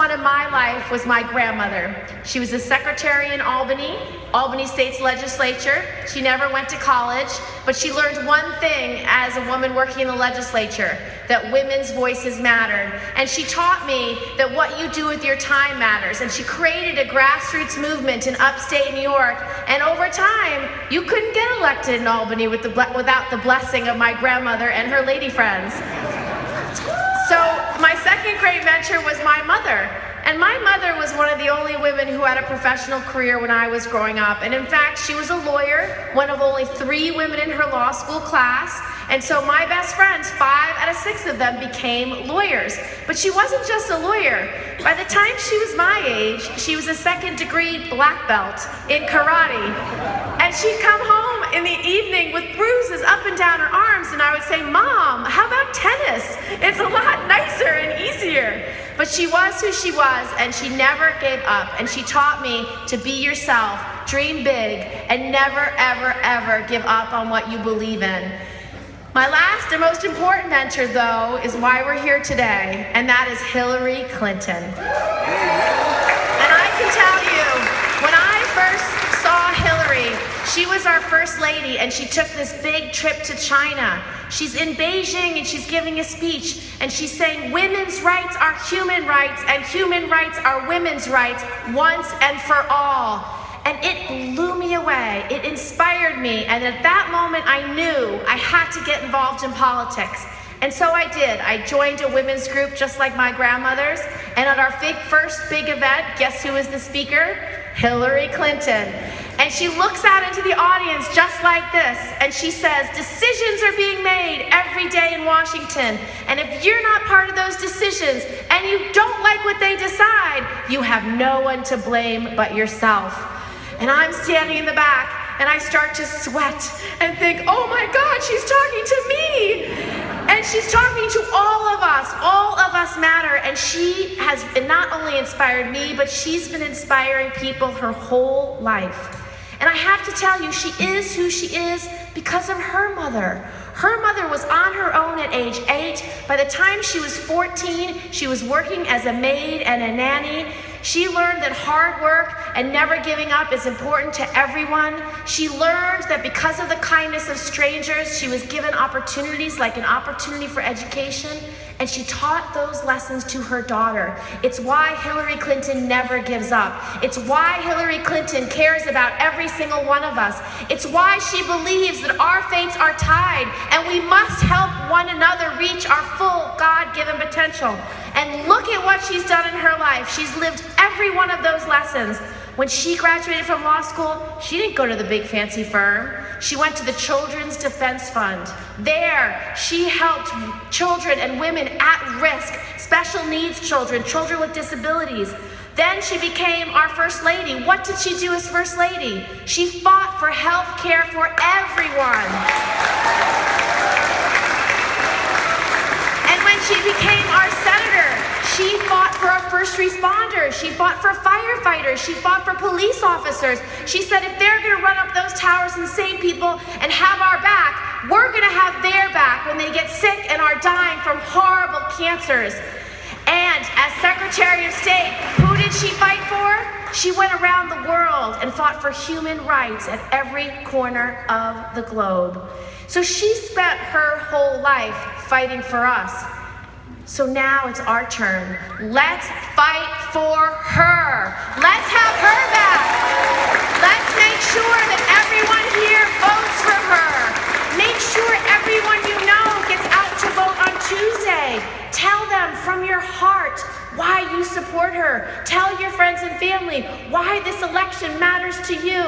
one in my life was my grandmother. She was a secretary in Albany State's legislature. She never went to college, but she learned one thing as a woman working in the legislature, that women's voices mattered. And she taught me that what you do with your time matters. And she created a grassroots movement in upstate New York. And over time, you couldn't get elected in Albany without the blessing of my grandmother and her lady friends. So my second great mentor was my mother. And my mother was one of the only women who had a professional career when I was growing up. And in fact, she was a lawyer, one of only 3 women in her law school class. And so my best friends, 5 out of 6 of them became lawyers. But she wasn't just a lawyer. By the time she was my age, she was a 2nd-degree black belt in karate. And she'd come home in the evening with bruises up and down her arms, and I would say, "Mom, how about tennis? It's a lot nicer and easier." But she was who she was, and she never gave up. And she taught me to be yourself, dream big, and never, ever, ever give up on what you believe in. My last and most important mentor, though, is why we're here today, and that is Hillary Clinton. And I can tell you, when I first saw Hillary, she was our first lady, and she took this big trip to China. She's in Beijing, and she's giving a speech, and she's saying women's rights are human rights, and human rights are women's rights, once and for all. And it blew me away. It inspired me. And at that moment, I knew I had to get involved in politics. And so I did. I joined a women's group just like my grandmother's. And at our first big event, guess who was the speaker? Hillary Clinton. And she looks out into the audience just like this. And she says, decisions are being made every day in Washington. And if you're not part of those decisions and you don't like what they decide, you have no one to blame but yourself. And I'm standing in the back, and I start to sweat and think, oh my God, she's talking to me. And she's talking to all of us. All of us matter. And she has not only inspired me, but she's been inspiring people her whole life. And I have to tell you, she is who she is because of her mother. Her mother was on her own at age 8. By the time she was 14, she was working as a maid and a nanny. She learned that hard work and never giving up is important to everyone. She learned that because of the kindness of strangers, she was given opportunities like an opportunity for education, and she taught those lessons to her daughter. It's why Hillary Clinton never gives up. It's why Hillary Clinton cares about every single one of us. It's why she believes that our fates are tied, and we must help one another reach our full God-given potential. And look at what she's done in her life. She's lived every one of those lessons. When she graduated from law school, she didn't go to the big fancy firm. She went to the Children's Defense Fund. There, she helped children and women at risk, special needs children, children with disabilities. Then she became our First Lady. What did she do as First Lady? She fought for health care for everyone. And when she became our senator, she fought for our first responders. She fought for firefighters. She fought for police officers. She said if they're going to run up those towers and save people and have our back, we're going to have their back when they get sick and are dying from horrible cancers. And as Secretary of State, who did she fight for? She went around the world and fought for human rights at every corner of the globe. So she spent her whole life fighting for us. So now it's our turn. Let's fight for her. Let's have her back. Let's make sure that everyone here votes for her. Make sure everyone you know gets out to vote on Tuesday. Tell them from your heart why you support her. Tell your friends and family why this election matters to you.